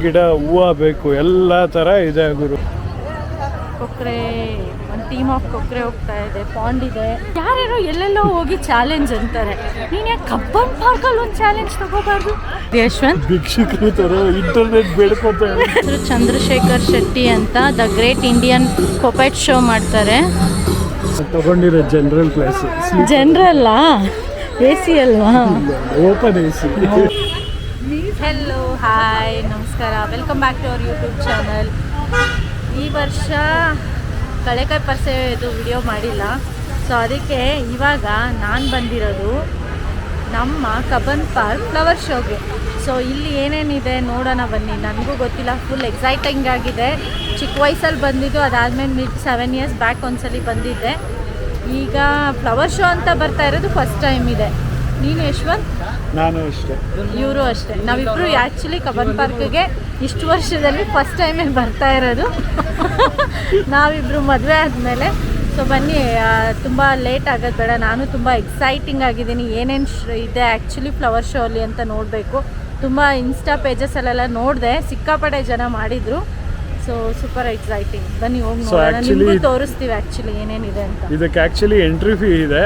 ಗಿಡ ಹೂವು ಬೇಕು ಎಲ್ಲ ಥರ ಇದೆ ಗುರು. ಕೊಕ್ರೆ ಒಂದು ಟೀಮ್ ಆಫ್ ಕೊಕ್ರೆ ಹೋಗ್ತಾ ಇದೆ, ಪಾಂಡ್ ಇದೆ. ಯಾರ್ಯಾರೋ ಎಲ್ಲೆಲ್ಲೋ ಹೋಗಿ ಚಾಲೆಂಜ್ ಅಂತಾರೆ. ನೀನು ಯಾಕೆ ಕಬ್ಬನ್ ಪಾರ್ಕಲ್ಲಿ ಒಂದು ಚಾಲೆಂಜ್ ತಗೋಬಾರ್ದು? ಯಶವಂತ್ ಭಿಕ್ಷುಕರು ಥರ ಇಂಟರ್ನೆಟ್ ಬೇಡ್ಕೊತಾರೆ. ಚಂದ್ರಶೇಖರ್ ಶೆಟ್ಟಿ ಅಂತ the great Indian puppet show ಮಾಡ್ತಾರೆ. ತಗೊಂಡಿರೋ ಜನರಲ್ ಕ್ಲಾಸ್. ಜನರಲ್ಲಾ? ಎ ಸಿ ಅಲ್ವಾ? Open A C. Hello, hi, ನಮಸ್ಕಾರ, welcome back to our YouTube channel. ಈ ವರ್ಷ ಕಳೆಕಾಯಿ ಪರಿಸೆದು ವಿಡಿಯೋ ಮಾಡಿಲ್ಲ, ಸೊ ಅದಕ್ಕೆ ಇವಾಗ ನಾನು ಬಂದಿರೋದು ನಮ್ಮ ಕಬ್ಬನ್ ಪಾರ್ಕ್ ಫ್ಲವರ್ ಶೋಗೆ. ಸೊ ಇಲ್ಲಿ ಏನೇನಿದೆ ನೋಡೋಣ ಬನ್ನಿ. ನನಗೂ ಗೊತ್ತಿಲ್ಲ, ಫುಲ್ ಎಕ್ಸೈಟಿಂಗ್ ಆಗಿದೆ. ಚಿಕ್ಕ ವಯಸ್ಸಲ್ಲಿ ಬಂದಿದ್ದು, ಅದಾದಮೇಲೆ 7 ಇಯರ್ಸ್ ಬ್ಯಾಕ್ ಒಂದ್ಸಲಿ ಬಂದಿದ್ದೆ. ಈಗ ಫ್ಲವರ್ ಶೋ ಅಂತ ಬರ್ತಾ ಇರೋದು ಫಸ್ಟ್ ಟೈಮ್ ಇದೆ. ನೀನು ಯಶವಂತ್? ನಾನು ಅಷ್ಟೇ, ಇವರು ಅಷ್ಟೇ. ನಾವಿಬ್ಬರು ಆ್ಯಕ್ಚುಲಿ ಕಬ್ಬನ್ ಪಾರ್ಕ್ಗೆ ಇಷ್ಟು ವರ್ಷದಲ್ಲಿ ಫಸ್ಟ್ ಟೈಮೇ ಬರ್ತಾ ಇರೋದು. ನಾವಿಬ್ಬರು ಮದುವೆ ಆದಮೇಲೆ. ಸೊ ಬನ್ನಿ, ತುಂಬ ಲೇಟ್ ಆಗೋದು ಬೇಡ. ನಾನು ತುಂಬ ಎಕ್ಸೈಟಿಂಗ್ ಆಗಿದ್ದೀನಿ. ಏನೇನು ಇದೆ ಆ್ಯಕ್ಚುಲಿ ಫ್ಲವರ್ ಶೋ ಅಲ್ಲಿ ಅಂತ ನೋಡಬೇಕು. ತುಂಬ ಇನ್ಸ್ಟಾ ಪೇಜಸಲ್ಲೆಲ್ಲ ನೋಡಿದೆ, ಸಿಕ್ಕಾಪಟ್ಟೆ ಜನ ಮಾಡಿದರು. So super exciting. ಬನ್ನಿ ಹೋಗಿ ನೋಡೋಣ, ನಿಮಗೂ ತೋರಿಸ್ತೀವಿ ಆ್ಯಕ್ಚುಲಿ ಏನೇನಿದೆ ಅಂತ. ಇದಕ್ಕೆ ಆ್ಯಕ್ಚುಲಿ ಎಂಟ್ರಿ ಫೀ ಇದೆ,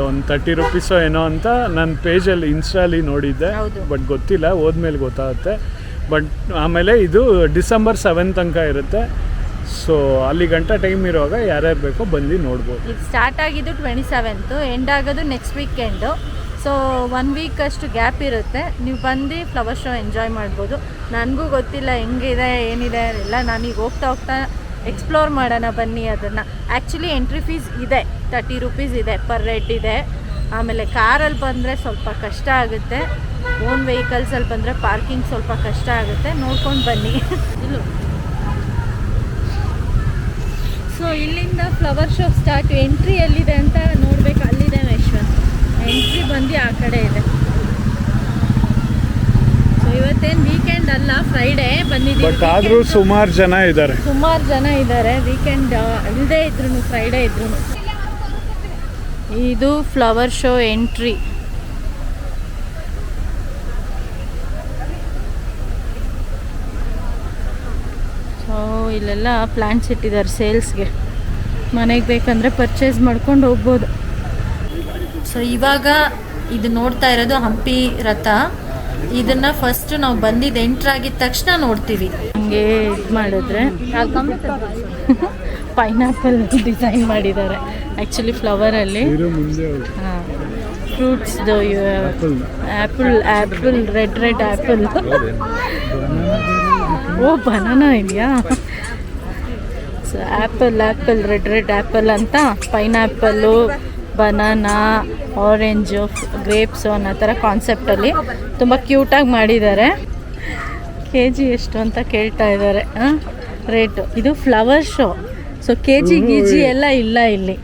ಒಂದು 30 ರೂಪೀಸೋ ಏನೋ ಅಂತ ನಾನು ಪೇಜಲ್ಲಿ ಇನ್ಸ್ಟಾಲಿ ನೋಡಿದ್ದೆ. ಬಟ್ ಗೊತ್ತಿಲ್ಲ, ಹೋದ್ಮೇಲೆ ಗೊತ್ತಾಗುತ್ತೆ. ಬಟ್ ಆಮೇಲೆ ಇದು ಡಿಸೆಂಬರ್ 7 ತನಕ ಇರುತ್ತೆ. ಸೊ ಅಲ್ಲಿ ಗಂಟ ಟೈಮ್ ಇರುವಾಗ ಯಾರ್ಯಾರು ಬೇಕೋ ಬಂದು ನೋಡ್ಬೋದು. ಇದು ಸ್ಟಾರ್ಟ್ ಆಗಿದ್ದು 27th, ಎಂಡ್ ಆಗೋದು ನೆಕ್ಸ್ಟ್ ವೀಕೆಂಡು. ಸೊ 1 ವೀಕ್ ಅಷ್ಟು ಗ್ಯಾಪ್ ಇರುತ್ತೆ. ನೀವು ಬಂದು ಫ್ಲವರ್ ಶೋ ಎಂಜಾಯ್ ಮಾಡ್ಬೋದು. ನನಗೂ ಗೊತ್ತಿಲ್ಲ ಹೆಂಗಿದೆ ಏನಿದೆ ಎಲ್ಲ. ನಾನೀಗ ಹೋಗ್ತಾ ಎಕ್ಸ್ಪ್ಲೋರ್ ಮಾಡೋಣ ಬನ್ನಿ ಅದನ್ನು. ಆ್ಯಕ್ಚುಲಿ ಎಂಟ್ರಿ ಫೀಸ್ ಇದೆ, 30 ರೂಪೀಸ್ ಇದೆ ಪರ್ ಹೆಡ್ ಇದೆ. ಆಮೇಲೆ ಕಾರಲ್ಲಿ ಬಂದರೆ ಸ್ವಲ್ಪ ಕಷ್ಟ ಆಗುತ್ತೆ, ಓನ್ ವೆಹಿಕಲ್ಸಲ್ಲಿ ಬಂದರೆ ಪಾರ್ಕಿಂಗ್ ಸ್ವಲ್ಪ ಕಷ್ಟ ಆಗುತ್ತೆ. ನೋಡ್ಕೊಂಡು ಬನ್ನಿ. ಇಲ್ಲೂ ಸೊ ಇಲ್ಲಿಂದ ಫ್ಲವರ್ ಶೋ ಸ್ಟಾರ್ಟ್. ಎಂಟ್ರಿ ಎಲ್ಲಿದೆ ಅಂತ ನೋಡಬೇಕು. ಅಲ್ಲಿದೆ ಯಶವಂತ್. ಎಂಟ್ರಿ ಬಂದು ಆ ಕಡೆ ಇದೆ. ಸೊ ಇವತ್ತೇನು ವೀಕೆಂಡ್ ಅಲ್ಲ, ಫ್ರೈಡೇ ಬಂದಿದ್ದೀವಿ. ಬಟ್ ಆದರೂ ಸುಮಾರು ಜನ ಇದ್ದಾರೆ. ವೀಕೆಂಡ್ ಅಲ್ಲದೆ ಇದ್ರು, ಫ್ರೈಡೇ ಇದ್ರು. ಇದು ಫ್ಲವರ್ ಶೋ ಎಂಟ್ರಿ. ಸೊ ಇಲ್ಲೆಲ್ಲ ಪ್ಲಾಂಟ್ಸ್ ಇಟ್ಟಿದ್ದಾರೆ ಸೇಲ್ಸ್ಗೆ. ಮನೆಗೆ ಬೇಕಂದರೆ ಪರ್ಚೇಸ್ ಮಾಡ್ಕೊಂಡು ಹೋಗ್ಬೋದು. ಸೊ ಇವಾಗ ಇದು ನೋಡ್ತಾ ಇರೋದು ಹಂಪಿ ರಥ. ಇದನ್ನು ಫಸ್ಟ್ ನಾವು ಬಂದಿದ್ದು ಎಂಟ್ರಾಗಿದ್ದ ತಕ್ಷಣ ನೋಡ್ತೀವಿ. ಹಂಗೆ ಇದು ಮಾಡಿದ್ರೆ ಪೈನಾಪಲ್ ಡಿಸೈನ್ ಮಾಡಿದ್ದಾರೆ ಆ್ಯಕ್ಚುಲಿ ಫ್ಲವರಲ್ಲಿ. ಹಾಂ, ಫ್ರೂಟ್ಸ್ದು ಆ್ಯಪಲ್ ರೆಡ್ ಆ್ಯಪಲ್. ಓ, ಬನಾನಾ ಇದೆಯಾ? ಸೊ ಆ್ಯಪಲ್ ರೆಡ್ ಆ್ಯಪಲ್ ಅಂತ ಪೈನಾಪಲ್ಲು, ಬನಾನಾ, ಆರೆಂಜು, ಗ್ರೇಪ್ಸು ಅನ್ನೋ ಥರ ಕಾನ್ಸೆಪ್ಟಲ್ಲಿ ತುಂಬ ಕ್ಯೂಟಾಗಿ ಮಾಡಿದ್ದಾರೆ. KG ಎಷ್ಟು ಅಂತ ಕೇಳ್ತಾ ಇದ್ದಾರೆ ರೇಟು. ಇದು ಫ್ಲವರ್ ಶೋ, ಸೊ KG ಎಲ್ಲ ಇಲ್ಲ ಇಲ್ಲಿ.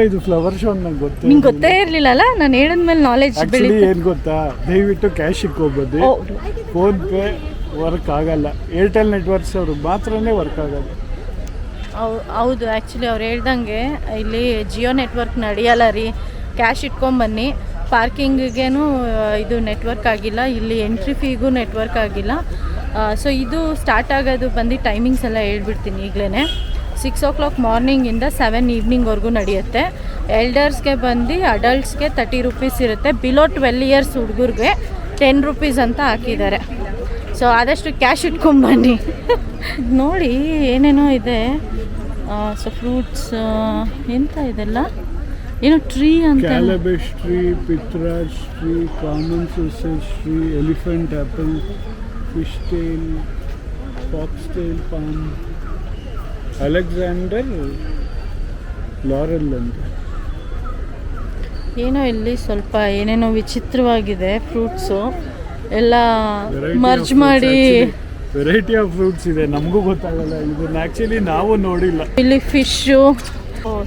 ಇದು ಫ್ಲವರ್ ಶೋ ಗೊತ್ತು. ನಿಂಗೆ ಗೊತ್ತೇ ಇರಲಿಲ್ಲಲ್ಲ, ನಾನು ಹೇಳಿದ್ಮೇಲೆ ನಾಲೆಜ್ ಬೆಳೀತು. ಏನು ಗೊತ್ತಾ, ದಯವಿಟ್ಟು ಕ್ಯಾಶ್ ಇಕ್ಕೋಬೋದು. ಫೋನ್ ಪೇ ವರ್ಕ್ ಆಗಲ್ಲ. ಏರ್ಟೆಲ್ ನೆಟ್ವರ್ಕ್ಸ್ ಅವ್ರಿಗೆ ಮಾತ್ರನೇ ವರ್ಕ್ ಆಗಲ್ಲ. ಹೌದು, ಆ್ಯಕ್ಚುಲಿ ಅವ್ರು ಹೇಳ್ದಂಗೆ ಇಲ್ಲಿ ಜಿಯೋ ನೆಟ್ವರ್ಕ್ ನಡೆಯಲ್ಲ ರೀ. ಕ್ಯಾಶ್ ಇಟ್ಕೊಂಬನ್ನಿ. ಪಾರ್ಕಿಂಗಿಗೇನು ಇದು ನೆಟ್ವರ್ಕ್ ಆಗಿಲ್ಲ, ಇಲ್ಲಿ ಎಂಟ್ರಿ ಫೀಗೂ ನೆಟ್ವರ್ಕ್ ಆಗಿಲ್ಲ. ಸೊ ಇದು ಸ್ಟಾರ್ಟ್ ಆಗೋದು ಬಂದು ಟೈಮಿಂಗ್ಸ್ ಎಲ್ಲ ಹೇಳ್ಬಿಡ್ತೀನಿ ಈಗಲೇ. 6 o'clock ಮಾರ್ನಿಂಗಿಂದ 7 ಈವ್ನಿಂಗ್ವರೆಗೂ ನಡೆಯುತ್ತೆ. ಎಲ್ಡರ್ಸ್ಗೆ ಬಂದು ಅಡಲ್ಟ್ಸ್ಗೆ 30 ರೂಪೀಸ್ ಇರುತ್ತೆ. ಬಿಲೋ 12 ಇಯರ್ಸ್ ಹುಡುಗರಿಗೆ 10 ರೂಪೀಸ್ ಅಂತ ಹಾಕಿದ್ದಾರೆ. ಸೊ ಆದಷ್ಟು ಕ್ಯಾಶ್ ಇಟ್ಕೊಂಬನ್ನಿ. ನೋಡಿ ಏನೇನೋ ಇದೆ. ಸೊ ಫ್ರೂಟ್ಸ್ ಎಂತ ಇದೆಲ್ಲ, ಏನೋ ಟ್ರೀ ಅಂತ. Calabash tree, pithraj tree, common sausage tree, elephant apple, fish tail, fox tail palm, Alexander laurel ಅಂತ. ಏನೋ ಇಲ್ಲಿ ಸ್ವಲ್ಪ ಏನೇನೋ ವಿಚಿತ್ರವಾಗಿದೆ. ಫ್ರೂಟ್ಸು ಎಲ್ಲ ಮರ್ಜ್ ಮಾಡಿ ವೆರೈಟಿ ಆಫ್ ಫ್ರೂಟ್ಸ್ ಇದೆ, ನಮಗೂ ಗೊತ್ತಾಗಲ್ಲ. ಇದನ್ನ ಆ್ಯಕ್ಚುಲಿ ನಾವು ನೋಡಿಲ್ಲ. ಇಲ್ಲಿ ಫಿಶ್ಶು,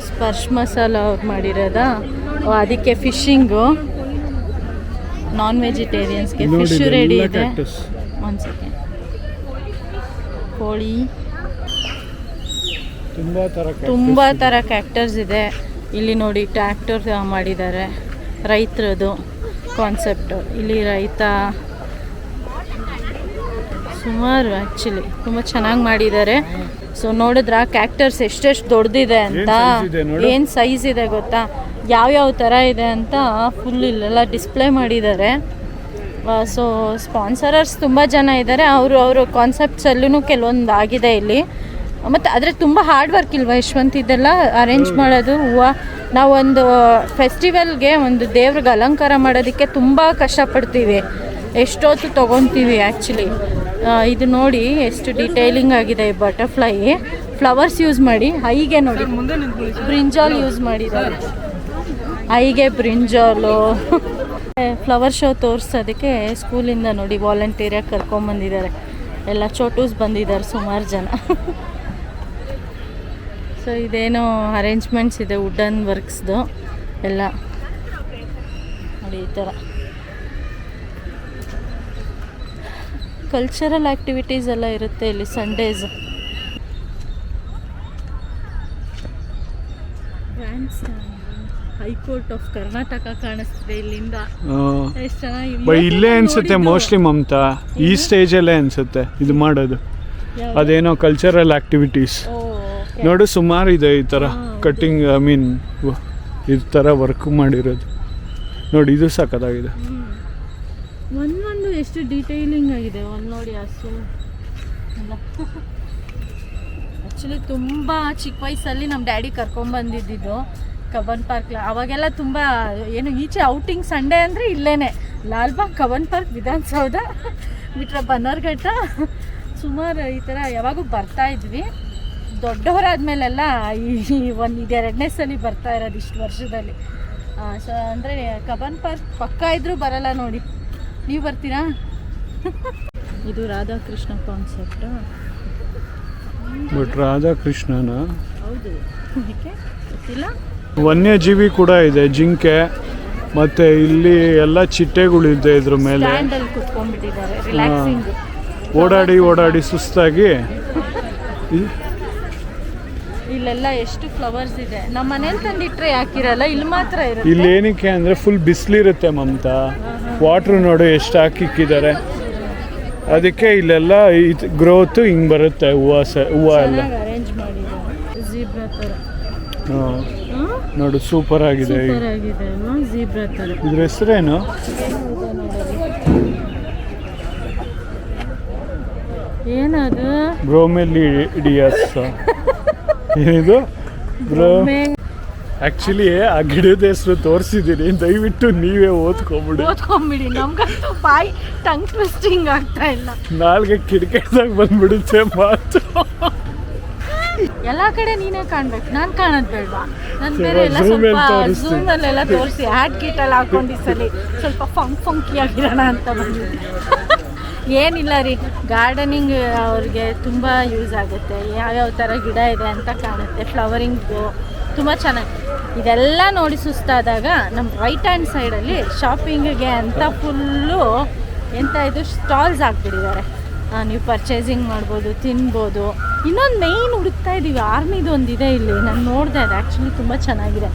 ಸ್ಪರ್ಶ್ ಮಸಾಲ ಅವ್ರು ಮಾಡಿರೋದಾ, ಅದಕ್ಕೆ ಫಿಶಿಂಗು. ನಾನ್ ವೆಜಿಟೇರಿಯನ್ಸ್ಗೆ ಫಿಶ್ ರೆಡಿ ಇದೆ. ಒಂದು ಸೆಕೆಂಡ್. ಕೋಳಿ, ತುಂಬ ಥರ ಕ್ಯಾಕ್ಟರ್ಸ್ ಇದೆ. ಇಲ್ಲಿ ನೋಡಿ ಟ್ರ್ಯಾಕ್ಟರ್ ಮಾಡಿದ್ದಾರೆ, ರೈತರದು ಕಾನ್ಸೆಪ್ಟು. ಇಲ್ಲಿ ರೈತ ಸುಮಾರು ಆ್ಯಕ್ಚುಲಿ ತುಂಬ ಚೆನ್ನಾಗಿ ಮಾಡಿದ್ದಾರೆ. ಸೊ ನೋಡಿದ್ರ ಕ್ಯಾಕ್ಟರ್ಸ್ ಎಷ್ಟೆಷ್ಟು ದೊಡ್ಡದಿದೆ ಅಂತ, ಏನು ಸೈಜ್ ಇದೆ ಗೊತ್ತಾ, ಯಾವ್ಯಾವ ಥರ ಇದೆ ಅಂತ ಫುಲ್ ಇಲ್ಲೆಲ್ಲ ಡಿಸ್ಪ್ಲೇ ಮಾಡಿದ್ದಾರೆ. ಸೊ ಸ್ಪಾನ್ಸರರ್ಸ್ ತುಂಬ ಜನ ಇದ್ದಾರೆ. ಅವರು ಕಾನ್ಸೆಪ್ಟ್ಸಲ್ಲೂ ಕೆಲವೊಂದು ಆಗಿದೆ ಇಲ್ಲಿ. ಮತ್ತು ಆದರೆ ತುಂಬ ಹಾರ್ಡ್ ವರ್ಕ್ ಇಲ್ವಾ ಯಶವಂತ್ ಇದೆಲ್ಲ ಅರೇಂಜ್ ಮಾಡೋದು? ಹೂವು ನಾವೊಂದು ಫೆಸ್ಟಿವಲ್ಗೆ ಒಂದು ದೇವ್ರಿಗೆ ಅಲಂಕಾರ ಮಾಡೋದಕ್ಕೆ ತುಂಬ ಕಷ್ಟಪಡ್ತೀವಿ, ಎಷ್ಟೊತ್ತು ತೊಗೊತೀವಿ ಆ್ಯಕ್ಚುಲಿ. ಇದು ನೋಡಿ ಎಷ್ಟು ಡೀಟೇಲಿಂಗ್ ಆಗಿದೆ. ಈ ಬಟರ್ಫ್ಲೈ ಫ್ಲವರ್ಸ್ ಯೂಸ್ ಮಾಡಿ, ಐಗೆ ನೋಡಿ ಬ್ರಿಂಜಾಲ್ ಯೂಸ್ ಮಾಡಿದ್ದಾರೆ, ಐಗೆ ಬ್ರಿಂಜಾಲು. ಫ್ಲವರ್ ಶೋ ತೋರಿಸೋದಕ್ಕೆ ಸ್ಕೂಲಿಂದ ನೋಡಿ ವಾಲಂಟಿಯರಾಗಿ ಕರ್ಕೊಂಬಂದಿದ್ದಾರೆ. ಎಲ್ಲ ಚೋಟೂಸ್ ಬಂದಿದ್ದಾರೆ ಸುಮಾರು ಜನ. ಸೊ ಇದೇನೋ ಅರೇಂಜ್ಮೆಂಟ್ಸ್ ಇದೆ ವುಡನ್ ವರ್ಕ್ಸ್ದು ಎಲ್ಲ ನೋಡಿ. ಈ ಥರ ಕಲ್ಚರಲ್ ಆ್ಯಕ್ಟಿವಿಟೀಸ್ ಎಲ್ಲ ಇರುತ್ತೆ ಇಲ್ಲಿ ಸಂಡೇಸ್. ಹೈಕೋರ್ಟ್ ಆಫ್ ಕರ್ನಾಟಕ ಕಾಣಿಸ್ತಿದೆ ಇಲ್ಲಿಂದ. ಎಷ್ಟು ಚೆನ್ನಾಗಿ ಇಲ್ಲೇ ಅನ್ಸುತ್ತೆ ಮೋಸ್ಟ್ಲಿ ಮಮತಾ, ಈ ಸ್ಟೇಜಲ್ಲೇ ಅನ್ಸುತ್ತೆ ಇದು ಮಾಡೋದು. ಅದೇನೋ ಕಲ್ಚರಲ್ ಆ್ಯಕ್ಟಿವಿಟೀಸ್ ನೋಡು, ಸುಮಾರು ಇದೆ ಈ ಥರ ಕಟ್ಟಿಂಗ್, ಐ ಮೀನ್ ಈ ಥರ ವರ್ಕ್ ಮಾಡಿರೋದು ನೋಡಿ. ಇದು ಸಖತ್ತಾಗಿದೆ. ಒಂದೊಂದು ಎಷ್ಟು ಡೀಟೇಲಿಂಗ್ ಆಗಿದೆ ಒಂದು ನೋಡಿ. ಹಸು ಎಲ್ಲ ಆ್ಯಕ್ಚುಲಿ ತುಂಬ ಚಿಕ್ಕ ವಯಸ್ಸಲ್ಲಿ ನಮ್ಮ ಡ್ಯಾಡಿ ಕರ್ಕೊಂಬಂದಿದ್ದು ಕಬ್ಬನ್ ಪಾರ್ಕ್. ಅವಾಗೆಲ್ಲ ತುಂಬ ಏನು ಈಚೆ ಔಟಿಂಗ್ ಸಂಡೇ ಅಂದರೆ ಇಲ್ಲೇ ಲಾಲ್ಬಾಗ್, ಕಬ್ಬನ್ ಪಾರ್ಕ್, ವಿಧಾನಸೌಧ ಬಿಟ್ರೆ ಬನ್ನರ್ಘಟ್ಟ, ಸುಮಾರು ಈ ಥರ ಯಾವಾಗೂ ಬರ್ತಾಯಿದ್ವಿ. ದೊಡ್ಡವರಾದ್ಮೇಲೆಲ್ಲ ಈ ಒಂದು ಇದೆರಡನೇ ಸಲ ಬರ್ತಾ ಇರೋದು ಇಷ್ಟು ವರ್ಷದಲ್ಲಿ. ಸೊ ಅಂದರೆ ಕಬ್ಬನ್ ಪಾರ್ಕ್ ಪಕ್ಕ ಇದ್ರೂ ಬರಲ್ಲ ನೋಡಿ. ನೀವು ಬರ್ತೀರಾ? ಇದು ರಾಧಾಕೃಷ್ಣ ಕಾನ್ಸೆಪ್ಟಾ? ಬಟ್ ರಾಧಾಕೃಷ್ಣನ ಹೌದು, ಅದಕ್ಕೆ ಗೊತ್ತಿಲ್ಲ. ವನ್ಯಜೀವಿ ಕೂಡ ಇದೆ, ಜಿಂಕೆ, ಮತ್ತು ಇಲ್ಲಿ ಎಲ್ಲ ಚಿಟ್ಟೆಗಳಿದೆ ಇದ್ರ ಮೇಲೆ. ಸ್ಟ್ಯಾಂಡಲ್ಲಿ ಕುತ್ಕೊಂಡ್ಬಿಟ್ಟಿದ್ದಾರೆ ರಿಲ್ಯಾಕ್ಸಿಂಗ್. ಓಡಾಡಿ ಸುಸ್ತಾಗಿ. ಇಲ್ಲೆಲ್ಲ ಎಷ್ಟು ಫ್ಲವರ್ಸ್ ಇದೆ. ನಮ್ಮ ಮನೇಲಿ ತಂದಿಟ್ರೆ ಯಾಕಿರಲ್ಲ, ಇಲ್ಲಿ ಮಾತ್ರ ಇರುತ್ತೆ. ಇಲ್ಲಿ ಏನಕ್ಕೆ ಅಂದರೆ ಫುಲ್ ಬಿಸಿಲಿರುತ್ತೆ ಮಮತಾ. ವಾಟ್ರ್ ನೋಡು ಎಷ್ಟು ಹಾಕಿಕ್ಕಿದ್ದಾರೆ. ಅದಕ್ಕೆ ಇಲ್ಲೆಲ್ಲ ಗ್ರೋತ್ ಹಿಂಗೆ ಬರುತ್ತೆ. ಹೂವು ಎಲ್ಲ ಅರೇಂಜ್ ಮಾಡಿದ್ದಾರೆ. ಝೀಬ್ರಾ ಥರ ನೋಡು, ಸೂಪರ್ ಆಗಿದೆ. ಝೀಬ್ರಾ ಥರ. ಇದ್ರ ಹೆಸರೇನು? ಏನದು? ಬ್ರೋಮೆಲಿಡಿಯಸ್. ಏನಿದು? ಆ್ಯಕ್ಚುಲಿ ಆ ಗಿಡದ ಹೆಸರು ತೋರಿಸಿದ್ದೀನಿ, ದಯವಿಟ್ಟು ನೀವೇ ಓದ್ಕೊಂಬಿಡಿ. ನಮ್ಗಂತೂ ಬಾಯಿ ಟಂಗ್ ಟ್ವಿಸ್ಟಿಂಗ್ ಆಗ್ತಾ ಇಲ್ಲ. ನಾಲ್ಗೆ ಕಿಟಕಿದಾಗ ಬಂದ್ಬಿಡುತ್ತೆ ಮಾತು. ಎಲ್ಲ ಕಡೆ ನೀನೇ ಕಾಣ್ಬೇಕು, ನಾನು ಕಾಣೋದು ಬೇಡವಾ? ನಾನು ಬೇರೆ ಎಲ್ಲ ಸ್ವಲ್ಪ ಝೂಮಲ್ಲೆಲ್ಲ ತೋರಿಸಿ ಹ್ಯಾಟ್ ಗಿಟ್ಟಲ್ಲಿ ಹಾಕೊಂಡಿಸಲಿ ಸ್ವಲ್ಪ ಫಂಕಿ ಆಗಿರೋಣ ಅಂತ ಬಂದಿದ್ದೆ. ಏನಿಲ್ಲ ರೀ, ಗಾರ್ಡನಿಂಗ್ ಅವ್ರಿಗೆ ತುಂಬ ಯೂಸ್ ಆಗುತ್ತೆ. ಯಾವ್ಯಾವ ಥರ ಗಿಡ ಇದೆ ಅಂತ ಕಾಣುತ್ತೆ. ಫ್ಲವರಿಂಗ್ದು ತುಂಬ ಚೆನ್ನಾಗಿ. ಇದೆಲ್ಲ ನೋಡಿ ಸುಸ್ತಾದಾಗ ನಮ್ಮ ರೈಟ್ ಹ್ಯಾಂಡ್ ಸೈಡಲ್ಲಿ ಶಾಪಿಂಗಿಗೆ ಅಂತ ಫುಲ್ಲು ಇದು ಸ್ಟಾಲ್ಸ್ ಹಾಕ್ಬಿಟ್ಟಿದ್ದಾರೆ. ನೀವು ಪರ್ಚೇಸಿಂಗ್ ಮಾಡ್ಬೋದು, ತಿನ್ಬೋದು. ಇನ್ನೊಂದು ಮೇಯ್ನ್ ಹುಡುಕ್ತಾ ಇದ್ದೀವಿ, ಆರ್ಮಿದು ಒಂದಿದೆ ಇಲ್ಲಿ. ನಾನು ನೋಡಿದೆ, ಅದು ಆ್ಯಕ್ಚುಲಿ ತುಂಬ ಚೆನ್ನಾಗಿದೆ.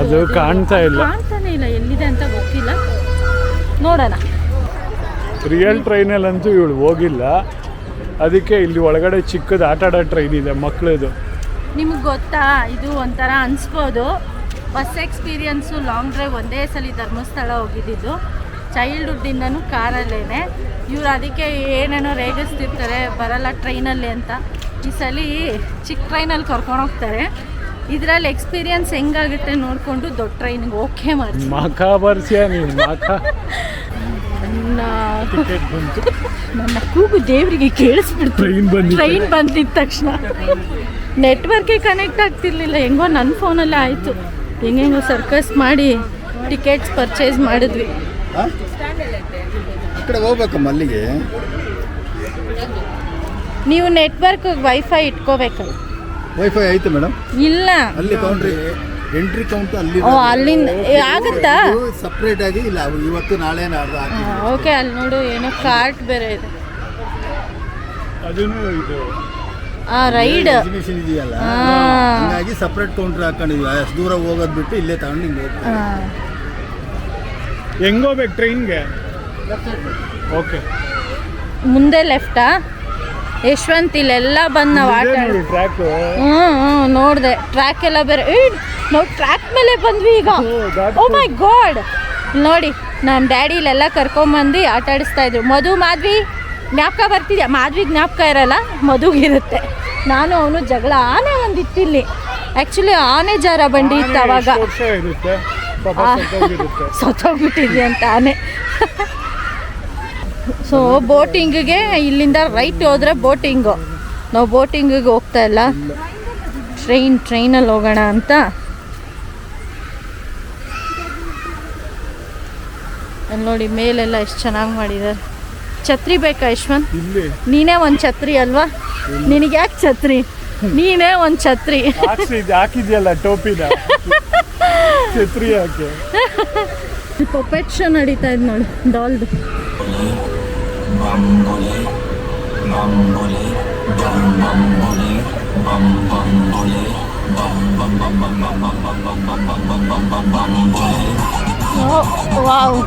ಅದು ಕಾಣ್ತಾನೆ ಇಲ್ಲ, ಎಲ್ಲಿದೆ ಅಂತ ಗೊತ್ತಿಲ್ಲ, ನೋಡೋಣ. ರಿಯಲ್ ಟ್ರೈನಲ್ಲಂತೂ ಇವಳು ಹೋಗಿಲ್ಲ, ಅದಕ್ಕೆ ಇಲ್ಲಿ ಒಳಗಡೆ ಚಿಕ್ಕದು ಆಟ ಆಡೋ ಟ್ರೈನ್ ಇದೆ ಮಕ್ಕಳದು. ನಿಮಗೆ ಗೊತ್ತಾ, ಇದು ಒಂಥರ ಅನಿಸ್ಬೋದು ಬಸ್ ಎಕ್ಸ್ಪೀರಿಯನ್ಸು. ಲಾಂಗ್ ಡ್ರೈವ್ ಒಂದೇ ಸಲ ಧರ್ಮಸ್ಥಳ ಹೋಗಿದ್ದು, ಚೈಲ್ಡ್ಹುಡ್ಡಿಂದನೂ ಕಾರಲ್ಲೇ. ಇವ್ರು ಅದಕ್ಕೆ ಏನೇನೋ ರೇಗಿಸ್ತಿರ್ತಾರೆ ಬರಲ್ಲ ಟ್ರೈನಲ್ಲಿ ಅಂತ. ಈ ಸಲ ಚಿಕ್ಕ ಟ್ರೈನಲ್ಲಿ ಕರ್ಕೊಂಡೋಗ್ತಾರೆ. ಇದರಲ್ಲಿ ಎಕ್ಸ್ಪೀರಿಯನ್ಸ್ ಹೆಂಗಾಗುತ್ತೆ ನೋಡಿಕೊಂಡು ದೊಡ್ಡ ಟ್ರೈನಿಗೆ ಓಕೆ ಮಾಡಿ. ನನ್ನ ಕೂಗು ದೇವರಿಗೆ ಕೇಳಿಸ್ಬಿಡ್ತು. ಟ್ರೈನ್ ಬಂದಿದ್ದ ತಕ್ಷಣ ನೆಟ್ವರ್ಕೇ ಕನೆಕ್ಟ್ ಆಗ್ತಿರ್ಲಿಲ್ಲ. ಹೆಂಗೋ ನನ್ನ ಫೋನಲ್ಲೇ ಆಯಿತು. ಹೆಂಗೆಂಗೋ ಸರ್ಕಸ್ ಮಾಡಿ ಟಿಕೆಟ್ಸ್ ಪರ್ಚೇಸ್ ಮಾಡಿದ್ವಿ. ಹೋಗ್ಬೇಕಮ್ಮ ಅಲ್ಲಿಗೆ. ನೀವು ನೆಟ್ವರ್ಕ್ ವೈಫೈ ಇಟ್ಕೋಬೇಕಲ್ಲ? ವೈಫೈ ಐತೆ ಮೇಡಮ್. ಇಲ್ಲ, ಅಲ್ಲಿ ಕೌಂಟ್ರಿ ಎಂಟ್ರಿ ಕೌಂಟ್ ಅಲ್ಲಿ. ಅಲ್ಲಿಂದ ಆಗುತ್ತಾ? ಸಪ್ರೇಟ್ ಆಗಿ ಇಲ್ಲ, ಇವತ್ತು ನಾಳೆ ನಾಡ್ದು. ಓಕೆ, ಅಲ್ಲಿ ನೋಡು ಏನೋ ಕಾರ್ಟ್ ಬೇರೆ ಇದೆ. ಅದನ್ನು ಇದು ರೈಡ್ ಎಕ್ಸಿಬಿಷನ್ ಇದೆಯಲ್ಲ, ಹಾಗಾಗಿ ಸಪ್ರೇಟ್ ಕೌಂಟರ್ ಹಾಕೊಂಡಿದ್ವಿ. ಅಷ್ಟು ದೂರ ಹೋಗೋದು ಬಿಟ್ಟು ಇಲ್ಲೇ ತಗೊಂಡು ಹಿಂಗೆ ಹೆಂಗೋಗ್ಬೇಕು ಟ್ರೈನ್ಗೆ? ಓಕೆ, ಮುಂದೆ ಲೆಫ್ಟಾ ಯಶವಂತ್ ಇಲ್ಲೆಲ್ಲ ಬಂದು ನಾವು ಆಟ ಆಡಿ ಟ್ರ್ಯಾಕ್ ನೋಡಿದೆ ಟ್ರ್ಯಾಕ್ ಎಲ್ಲ ಬೇರೆ ನಾವು ಟ್ರ್ಯಾಕ್ ಮೇಲೆ ಬಂದ್ವಿ ಈಗ. ಓ ಮೈ ಗಾಡ್, ನೋಡಿ ನಮ್ಮ ಡ್ಯಾಡಿ ಇಲ್ಲೆಲ್ಲ ಕರ್ಕೊಂಬಂದು ಆಟ ಆಡಿಸ್ತಾ ಇದ್ರು. ಮಾಧವಿ ಜ್ಞಾಪಕ ಬರ್ತಿದ್ಯಾ? ಮಾಧವಿ ಜ್ಞಾಪಕ ಇರಲ್ಲ, ಮಧುಗಿರುತ್ತೆ. ನಾನು ಅವನು ಜಗಳ. ಆನೆ ಒಂದಿತ್ತು ಇಲ್ಲಿ, ಆ್ಯಕ್ಚುಲಿ ಆನೆ ಜಾರ ಬಂಡಿ ಇತ್ತು ಅವಾಗ. ಸತ್ತೋಗ್ಬಿಟ್ಟಿದ್ವಿ ಅಂತ ಆನೆ. ಸೊ ಬೋಟಿಂಗಿಗೆ ಇಲ್ಲಿಂದ ರೈಟ್ ಹೋದರೆ ಬೋಟಿಂಗು. ನಾವು ಬೋಟಿಂಗಿಗೆ ಹೋಗ್ತಾ ಇಲ್ಲ, ಟ್ರೈನಲ್ಲಿ ಹೋಗೋಣ ಅಂತ. ಅಲ್ಲಿ ನೋಡಿ ಮೇಲೆಲ್ಲ ಎಷ್ಟು ಚೆನ್ನಾಗಿ ಮಾಡಿದ್ದಾರೆ. ಛತ್ರಿ ಬೇಕಾ ಯಶವಂತ್? ನೀನೇ ಒಂದು ಛತ್ರಿ ಅಲ್ವಾ? ನಿನಗೆ ಯಾಕೆ ಛತ್ರಿ? ನೀನೇ ಒಂದು ಛತ್ರಿ ಹಾಕಿದ್ಯಲ್ಲ ಟೋಪಿನ. ಛತ್ರಿ ಯಾಕೆ? ಪಪೆಟ್ ಶೋ ನಡೀತಾ ಇದೆ ನೋಡಿ, ಡಾಲ್ದು. ವಾವ್,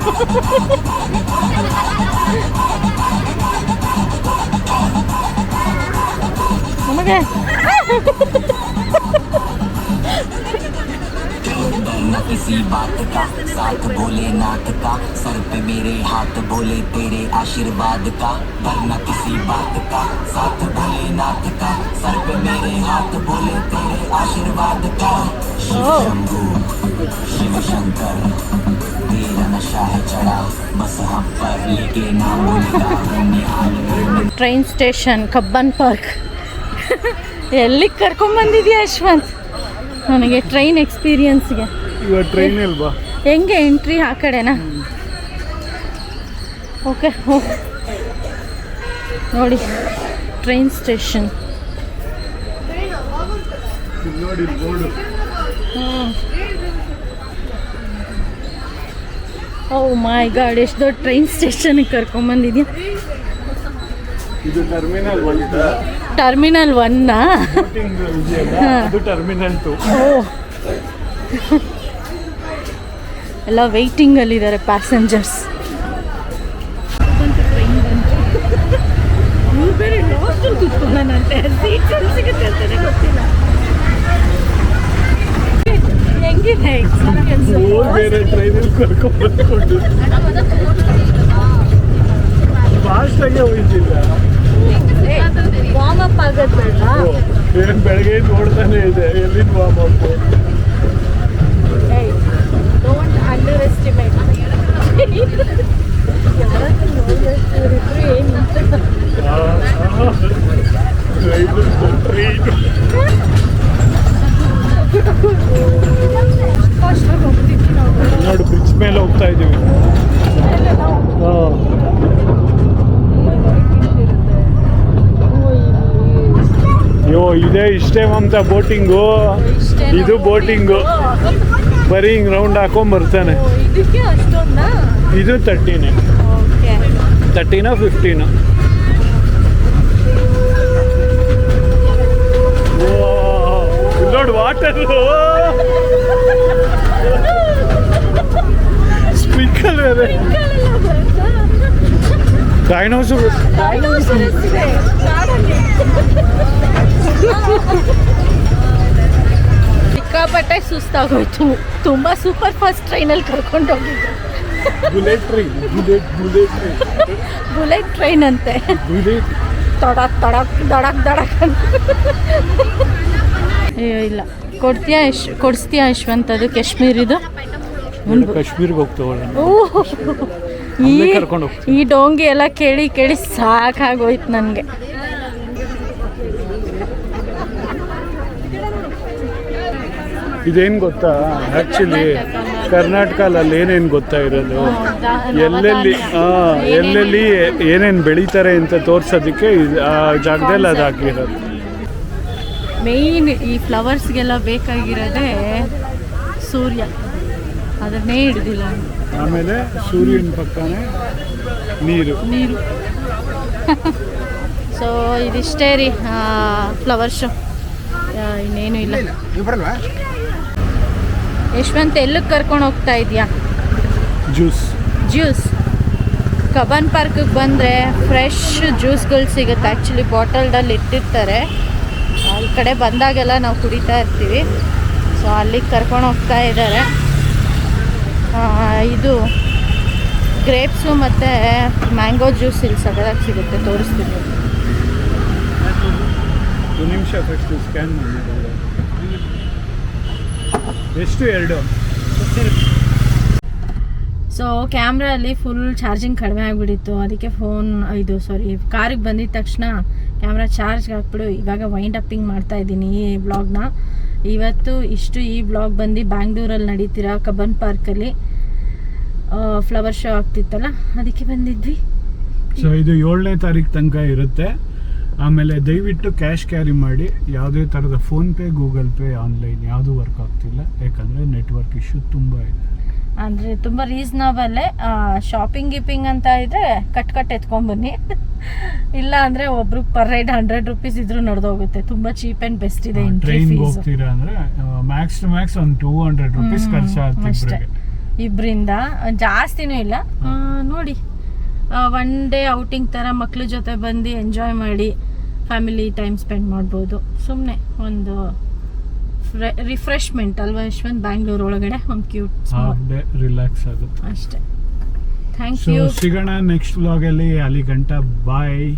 ನಮಗೆ न किसी बात का साथ भोलेनाथ का सर पे मेरे हाथ बोले तेरे आशीर्वाद का वरना किसी बात का साथ भोलेनाथ का सर पे मेरे हाथ बोले तेरे आशीर्वाद का शिव शंभू शिव शंकर तेरा नशा है चढ़ा बस हम पर लेके नाम बोलेगा ಟ್ರೈನ್ ಸ್ಟೇಷನ್ ಕಬ್ಬನ್ ಪಾರ್ಕ್. ಎಲ್ಲಿಗೆ ಕರ್ಕೊಂಬಂದಿದ್ಯಾ ಯಶವಂತ್ ನನಗೆ ಟ್ರೈನ್ ಎಕ್ಸ್ಪೀರಿಯನ್ಸ್ಗೆ? ಇವಾಗ ಟ್ರೈನ್ ಅಲ್ವಾ? ಹೆಂಗೆ ಎಂಟ್ರಿ ಆ ಕಡೆನಾ? ಓಕೆ, ನೋಡಿ ಟ್ರೈನ್ ಸ್ಟೇಷನ್. ನೋಡಿ ಬೋರ್ಡು. ಓ ಮೈ ಗಾಡ್, ಎಷ್ಟು ದೊಡ್ಡ ಟ್ರೈನ್ ಸ್ಟೇಷನ್ಗೆ ಕರ್ಕೊಂಬಂದಿದ್ಯಾ. ಇದು ಟರ್ಮಿನಲ್ 1. ಟರ್ಮಿನಲ್ 1 ಅದು ಟರ್ಮಿನಲ್ 2. ಓ, ಎಲ್ಲ ವೆಯ್ಟಿಂಗಲ್ಲಿದ್ದಾರೆ ಪ್ಯಾಸೆಂಜರ್ಸ್. ಇವ್ರು ಬೇರೆ ಲಾಸ್ಟಲ್ಲಿ ಕೂತ್ಕೊಳ್ಳೋಣಂತೆ, ಸೀಟ್ ಸಿಗುತ್ತೆ ಅಂತಾನೆ ಗೊತ್ತಿಲ್ಲ. ಹೆಂಗಿದೆ ಎಕ್ಸ್ಪೀರಿಯನ್ಸ್? ಬೇರೆ ಟ್ರೈನಲ್ಲಿ ಕರ್ಕೊಂಡ್ಬಂದ್ಕೊಂಡು ಫಾಸ್ಟಾಗೆ ಹೋಯ್ತಿಲ್ಲ. Warm up ಆಗೋದ್ಬೇಡ? ಏನು ಬೆಳಗ್ಗೆ ನೋಡ್ತಾನೆ ಇದೆ, ಎಲ್ಲಿಂದ warm up? Don't under estimate. ನೋಡಿ ಬ್ರಿಡ್ಜ್ ಮೇಲೆ ಹೋಗ್ತಾ ಇದ್ದೀವಿ. ಅಯ್ಯೋ ಇದೇ ಇಷ್ಟೇ ಮಮತಾ ಬೋಟಿಂಗು. ಇದು ಬೋಟಿಂಗು, ಬರೀ ಹಿಂಗೆ ರೌಂಡ್ ಹಾಕೊಂಡ್ ಬರ್ತಾನೆ. ಇದು 30 30 15. ನೋಡಿ ವಾಟರ್ ಸ್ಪ್ರಿಂಕಲ್ ಬೇರೆ. ಡೈನೋಸರ್ ಸಿಕ್ಕಾಪಟ್ಟೆ ಸುಸ್ತಾಗೋಯ್ತು. ತುಂಬ ಸೂಪರ್ ಫಾಸ್ಟ್ ಟ್ರೈನಲ್ಲಿ ಕರ್ಕೊಂಡು ಹೋಗಿದ್ದು. ಬುಲೆಟ್ ಟ್ರೈನ್ ಅಂತೆ. ತಡಕ್ ತಡಕ್ ದಡಕ್ ದಡಕ್ ಅಂತ. ಅಯ್ಯೋ ಇಲ್ಲ, ಕೊಡಿಸ್ತೀಯಾ ಯಶವಂತ್? ಅದು ಕಾಶ್ಮೀರಿದು. ಕಾಶ್ಮೀರ್ಗೆ ಹೋಗ್ತವಳ. ಈ ಡೋಂಗಿ ಎಲ್ಲ ಕೇಳಿ ಕೇಳಿ ಸಾಕಾಗೋಯ್ತು ನನಗೆ. ಇದೇನು ಗೊತ್ತಾ, ಆ್ಯಕ್ಚುಲಿ ಕರ್ನಾಟಕದಲ್ಲಿ ಏನೇನು ಗೊತ್ತಾ ಇರೋದು, ಎಲ್ಲೆಲ್ಲಿ ಏನೇನು ಬೆಳೀತಾರೆ ಅಂತ ತೋರ್ಸೋದಕ್ಕೆ ಆ ಜಾಗದಲ್ಲಿ ಅದು ಹಾಕಿರೋದು. ಮೇಯ್ನ್ ಈ ಫ್ಲವರ್ಸ್ಗೆಲ್ಲ ಬೇಕಾಗಿರೋದೇ ಸೂರ್ಯ, ಅದನ್ನೇ ಹಿಡ್ದಿಲ್ಲ. ಆಮೇಲೆ ಸೂರ್ಯನ ಪಕ್ಕನೇ ನೀರು. ಸೊ ಇದಿಷ್ಟೇ ರೀ ಫ್ಲವರ್ ಶೋ, ಇನ್ನೇನು ಇಲ್ಲ. ಯಶವಂತ್ ಎಲ್ಲಿಗೆ ಕರ್ಕೊಂಡು ಹೋಗ್ತಾ ಇದೆಯಾ? ಜ್ಯೂಸ್ ಕಬ್ಬನ್ ಪಾರ್ಕಿಗೆ ಬಂದರೆ ಫ್ರೆಶ್ ಜ್ಯೂಸ್ಗಳು ಸಿಗುತ್ತೆ. ಆ್ಯಕ್ಚುಲಿ ಬಾಟಲ್ಡಲ್ಲಿ ಇಟ್ಟಿರ್ತಾರೆ. ಈ ಕಡೆ ಬಂದಾಗೆಲ್ಲ ನಾವು ಕುಡಿತಾ ಇರ್ತೀವಿ. ಸೊ ಅಲ್ಲಿಗೆ ಕರ್ಕೊಂಡು ಹೋಗ್ತಾ ಇದ್ದಾರೆ. ಇದು ಗ್ರೇಪ್ಸು ಮತ್ತು ಮ್ಯಾಂಗೋ ಜ್ಯೂಸ್ ಇಲ್ಲಿ ಸಗದಾಗಿ ಸಿಗುತ್ತೆ, ತೋರಿಸ್ತೀನಿ. ಒಂದು ನಿಮಿಷ ಫಸ್ಟ್ ಸ್ಕ್ಯಾನ್ ಮಾಡಿದ್ದಾರೆ. ಎಷ್ಟು 2? ಸೊ ಕ್ಯಾಮ್ರಲ್ಲಿ ಫುಲ್ ಚಾರ್ಜಿಂಗ್ ಕಡಿಮೆ ಆಗಿಬಿಟ್ಟಿತ್ತು. ಅದಕ್ಕೆ ಕಾರಿಗೆ ಬಂದಿದ ತಕ್ಷಣ ಕ್ಯಾಮ್ರಾ ಚಾರ್ಜ್ಗೆ ಹಾಕ್ಬಿಡು ಇವಾಗ ವೈಂಡ್ ಅಪ್ಪಿಂಗ್ ಮಾಡ್ತಾ ಇದ್ದೀನಿ ಈ ವ್ಲಾಗ್ನ. ಇವತ್ತು ಈ ವ್ಲಾಗ್ ಬಂದು ಬ್ಯಾಂಗ್ಳೂರಲ್ಲಿ ನಡೀತಿರೋ ಕಬ್ಬನ್ ಪಾರ್ಕಲ್ಲಿ ಫ್ಲವರ್ ಶೋ ಆಗ್ತಿತ್ತಲ್ಲ, ಅದಕ್ಕೆ ಬಂದಿದ್ವಿ. ಸೊ ಇದು 7ನೇ ತಾರೀಕು ತನಕ ಇರುತ್ತೆ. ಆಮೇಲೆ ದಯವಿಟ್ಟು ಕ್ಯಾಶ್ ಕ್ಯಾರಿ ಮಾಡಿ. ಯಾವುದೇ ಥರದ ಫೋನ್ಪೇ, ಗೂಗಲ್ ಪೇ, ಆನ್ಲೈನ್ ಯಾವುದೂ ವರ್ಕ್ ಆಗ್ತಿಲ್ಲ. ಯಾಕಂದರೆ ನೆಟ್ವರ್ಕ್ ಇಶ್ಯೂ ತುಂಬ ಇದೆ. ಅಂದರೆ ತುಂಬ ರೀಸನಬಲ್ಲೇ. ಶಾಪಿಂಗ್ ಗಿಪಿಂಗ್ ಅಂತ ಇದ್ದರೆ ಕಟ್ ಎತ್ಕೊಂಡ್ಬನ್ನಿ. ಇಲ್ಲ ಅಂದರೆ ಒಬ್ರಿಗೆ ಪರ್ ರೈಡ್ 100 ರೂಪೀಸ್ ಇದ್ರೂ ನಡೆದೋಗುತ್ತೆ. ತುಂಬ ಚೀಪ್ ಆ್ಯಂಡ್ ಬೆಸ್ಟ್ ಇದೆ. ಟ್ರೈನ್ಗೆ ಹೋಗ್ತೀರಾ ಅಂದರೆ ಮ್ಯಾಕ್ಸ್ ಟು ಮ್ಯಾಕ್ಸ್ ಒಂದು 200 ರೂಪೀಸ್ ಖರ್ಚಾಗುತ್ತೆ ಅಷ್ಟೇ ಇಬ್ಬರಿಂದ, ಜಾಸ್ತಿನೂ ಇಲ್ಲ. ನೋಡಿ, ಒನ್ ಡೇ ಔಟಿಂಗ್ ಥರ ಮಕ್ಳ ಜೊತೆ ಬಂದು ಎಂಜಾಯ್ ಮಾಡಿ ಫ್ಯಾಮಿಲಿ ಟೈಮ್ ಸ್ಪೆಂಡ್ ಮಾಡ್ಬೋದು. ಸುಮ್ಮನೆ ಒಂದು ರಿಫ್ರೆಶ್ಮೆಂಟ್ ಅಲ್ವಾ ಯಶ್ವಂತ್? ಬ್ಯಾಂಗ್ಳೂರ್ ಒಳಗಡೆ ಒಂದು ಕ್ಯೂಟ್ ಡೇ ರಿಲ್ಯಾಕ್ಸ್ ಆಗುತ್ತೆ ಅಷ್ಟೇ. Thank you. ಯು. ಸಿಗೋಣ ನೆಕ್ಸ್ಟ್ ವ್ಲಾಗಲ್ಲಿ. ಅಲ್ಲಿ ಗಂಟ ಬಾಯ್.